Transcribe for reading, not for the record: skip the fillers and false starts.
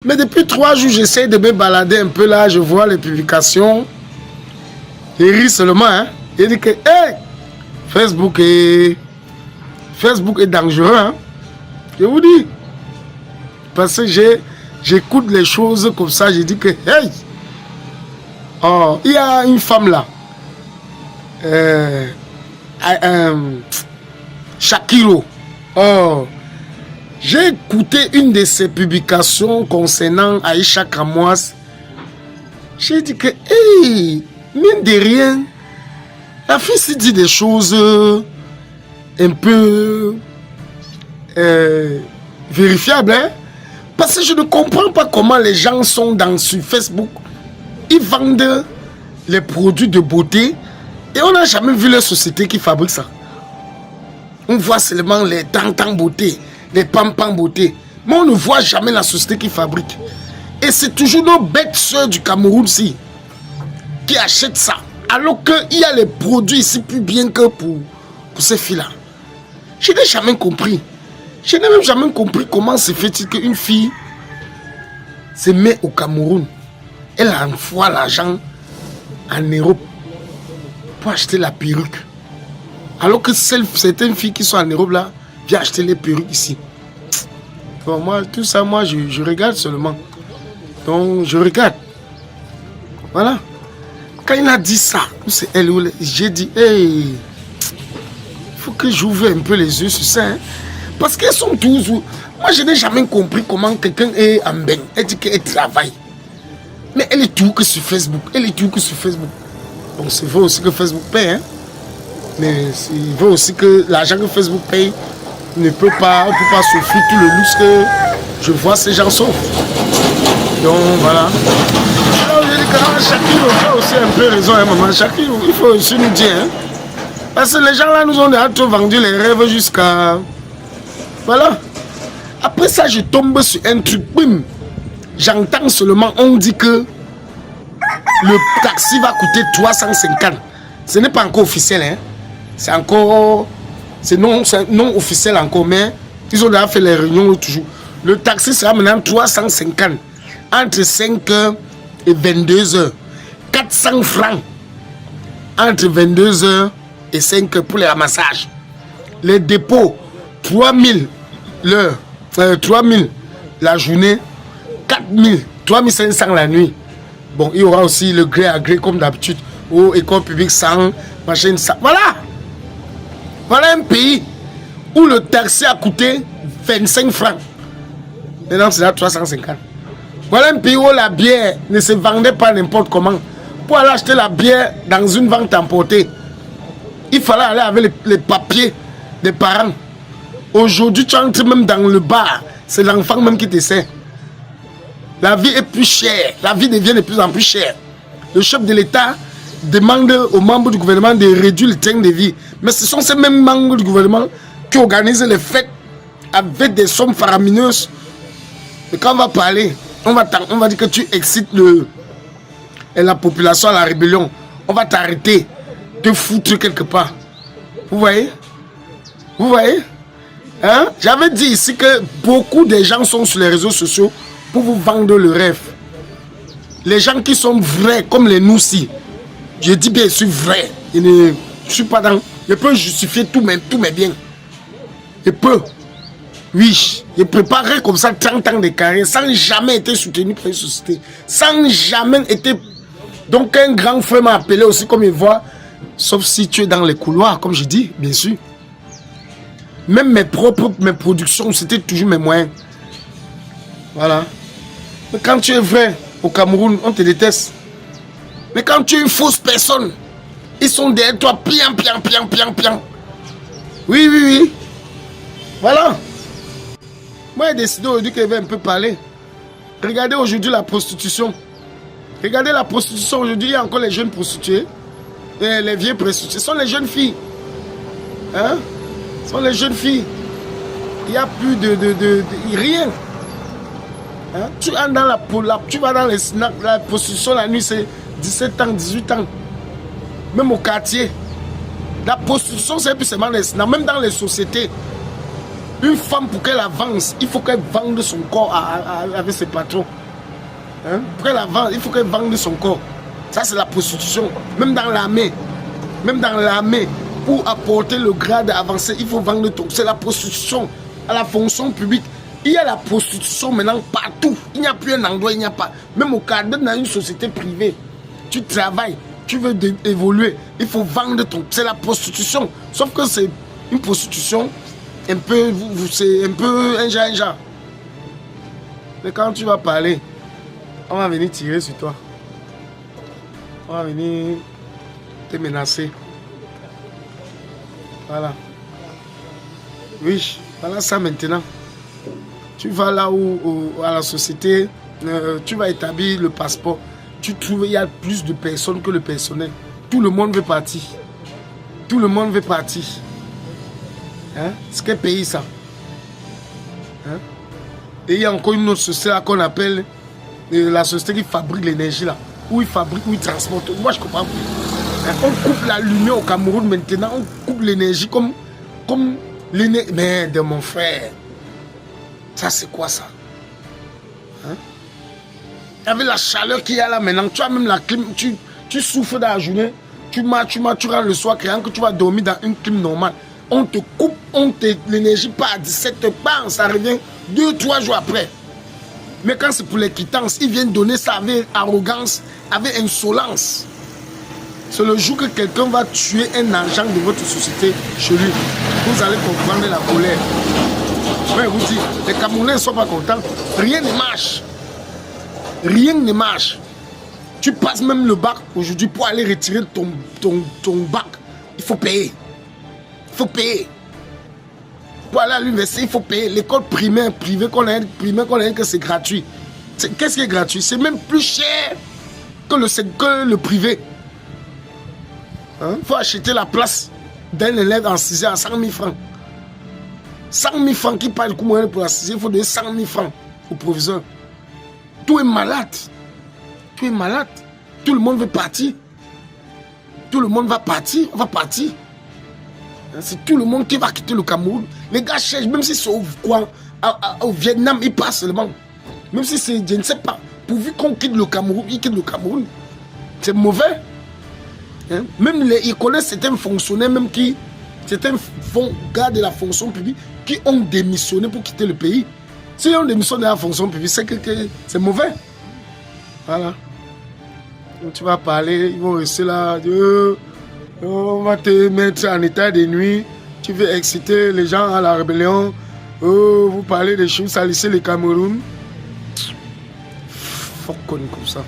Mais depuis 3 jours, j'essaie de me balader un peu là. Je vois les publications. Il rit seulement. Hein? Il dit que hey, Facebook est dangereux. Hein? Je vous dis. Parce que j'écoute les choses comme ça. Je dis que hey. Oh, il y a une femme là. Shakiro. Oh. J'ai écouté une de ses publications concernant Aïcha Kamwas. J'ai dit que, hey, mine de rien, la fille s'y dit des choses un peu vérifiables. Hein? Parce que je ne comprends pas comment les gens sont sur Facebook. Ils vendent les produits de beauté et on n'a jamais vu la société qui fabrique ça. On voit seulement les tantans beauté, les pampans beauté. Mais on ne voit jamais la société qui fabrique. Et c'est toujours nos bêtes sœurs du Cameroun ici qui achètent ça. Alors qu'il y a les produits ici plus bien que pour ces filles-là. Je n'ai jamais compris. Je n'ai même jamais compris comment se fait-il qu'une fille se met au Cameroun. Elle envoie l'argent en Europe pour acheter la perruque. Alors que certaines filles qui sont en Europe là, viennent acheter les perruques ici. Bon, moi, tout ça, moi, je regarde seulement. Donc, je regarde. Voilà. Quand il a dit ça, c'est elle, j'ai dit, hey, il faut que j'ouvre un peu les yeux sur ça. Hein? Parce qu'elles sont toujours... Moi, je n'ai jamais compris comment quelqu'un est en bain. Elle dit qu'elle travaille. Mais elle est tout que sur Facebook. Elle est tout que sur Facebook. Donc, c'est vrai aussi que Facebook paye. Hein? Mais il veut aussi que l'argent que Facebook paye ne peut pas, on ne peut pas s'offrir tout le luxe que je vois ces gens sauf. Donc voilà. Alors je dis que Shakiro a aussi un peu raison, hein, maman. Shakiro, il faut aussi nous dire. Hein, parce que les gens là nous ont déjà tout vendu les rêves jusqu'à. Voilà. Après ça, je tombe sur un truc. Bim. J'entends seulement, on dit que le taxi va coûter 350. Ce n'est pas encore officiel, hein. C'est encore... C'est non officiel encore, mais ils ont déjà fait les réunions toujours. Le taxi sera maintenant 350. Entre 5h et 22h. 400 francs. Entre 22h et 5h pour les ramassages. Les dépôts, 3000 l'heure. 3000 la journée. 4000, 3500 la nuit. Bon, il y aura aussi le gré à gré comme d'habitude. Ou école publique 100, machin 100. Voilà. Voilà un pays où le taxi a coûté 25 francs. Maintenant, c'est là 350. Voilà un pays où la bière ne se vendait pas n'importe comment. Pour aller acheter la bière dans une vente emportée, il fallait aller avec les papiers des parents. Aujourd'hui, tu entres même dans le bar. C'est l'enfant même qui te sert. La vie est plus chère. La vie devient de plus en plus chère. Le chef de l'État demande aux membres du gouvernement de réduire le train de vie. Mais ce sont ces mêmes membres du gouvernement qui organisent les fêtes avec des sommes faramineuses. Et quand on va parler, on va dire que tu excites la population à la rébellion. On va t'arrêter, te foutre quelque part. Vous voyez? Vous voyez? Hein? J'avais dit ici que beaucoup de gens sont sur les réseaux sociaux pour vous vendre le rêve. Les gens qui sont vrais, comme les Noussi, je dis bien, je suis vrai. Je ne suis pas dans... Je peux justifier tous mes biens. Je peux. Oui, je préparerai comme ça 30 ans de carrière sans jamais être soutenu par une société. Sans jamais être... Donc un grand frère m'a appelé aussi comme il voit. Sauf si tu es dans les couloirs, comme je dis, bien sûr. Même mes productions, c'était toujours mes moyens. Voilà. Mais quand tu es vrai au Cameroun, on te déteste. Mais quand tu es une fausse personne, ils sont derrière toi, pian. Oui. Voilà. Moi, j'ai décidé aujourd'hui que je vais un peu parler. Regardez aujourd'hui la prostitution. Regardez la prostitution aujourd'hui, il y a encore les jeunes prostituées. Et les vieilles prostituées. Ce sont les jeunes filles. Hein? Ce sont les jeunes filles. Il n'y a plus de rien. Hein? Tu vas dans les snacks, la prostitution la nuit, c'est 17 ans, 18 ans. Même au quartier. La prostitution, c'est plus seulement les snacks. Même dans les sociétés. Une femme, pour qu'elle avance, il faut qu'elle vende son corps avec ses patrons. Hein? Pour qu'elle avance, il faut qu'elle vende son corps. Ça, c'est la prostitution. Même dans l'armée. Même dans l'armée, pour apporter le grade avancé, il faut vendre ton. C'est la prostitution. À la fonction publique, il y a la prostitution maintenant partout. Il n'y a plus un endroit, il n'y a pas. Même au cadre dans une société privée, tu travailles, tu veux évoluer, il faut vendre ton. C'est la prostitution. Sauf que c'est une prostitution un peu, c'est un peu un genre. Mais quand tu vas parler, on va venir tirer sur toi. On va venir te menacer. Voilà. Oui, voilà ça maintenant. Tu vas là où à la société, tu vas établir le passeport. Tu trouves qu'il y a plus de personnes que le personnel. Tout le monde veut partir. Tout le monde veut partir. Hein? C'est quel pays ça? Hein? Et il y a encore une autre société qu'on appelle la société qui fabrique l'énergie là. Où ils fabriquent, où ils transportent. Moi je comprends plus. Hein? On coupe la lumière au Cameroun maintenant. On coupe l'énergie comme l'énergie. Mais de mon frère. Ça c'est quoi ça? Hein? Avec la chaleur qu'il y a là maintenant, tu as même la clim, tu souffres dans la journée, tu rentres le soir, créant que tu vas dormir dans une clim normale. On te coupe, l'énergie part à 17h, ça revient 2-3 jours après. Mais quand c'est pour les quittances, ils viennent donner ça avec arrogance, avec insolence. C'est le jour que quelqu'un va tuer un agent de votre société chez lui. Vous allez comprendre la colère. Je vais vous dire, les Camerounais ne sont pas contents. Rien ne marche. Rien ne marche. Tu passes même le bac aujourd'hui pour aller retirer ton bac. Il faut payer. Il faut payer. Pour aller à l'université, il faut payer. L'école primaire, privée qu'on a que c'est gratuit. Qu'est-ce qui est gratuit? C'est même plus cher que le privé. Il faut acheter la place d'un élève en 6e à 100 000 francs. 100 000 francs qui parle comme pour la 6e, il faut donner 100 000 francs au proviseur. Tout est malade. Tout est malade. Tout le monde veut partir. Tout le monde va partir. On va partir. C'est tout le monde qui va quitter le Cameroun. Les gars cherchent, même si c'est au Vietnam, ils passent seulement. Même si c'est, je ne sais pas, pourvu qu'on quitte le Cameroun, ils quittent le Cameroun. C'est mauvais. Hein? Même ils connaissent certains fonctionnaires, même certains gars de la fonction publique qui ont démissionné pour quitter le pays. Si on démissionne de la fonction publique, c'est que c'est mauvais. Voilà. Donc tu vas parler, ils vont rester là. On va te mettre en état de nuit. Tu veux exciter les gens à la rébellion. Vous parlez des choses, salissez le Cameroun. Faut qu'on comme ça.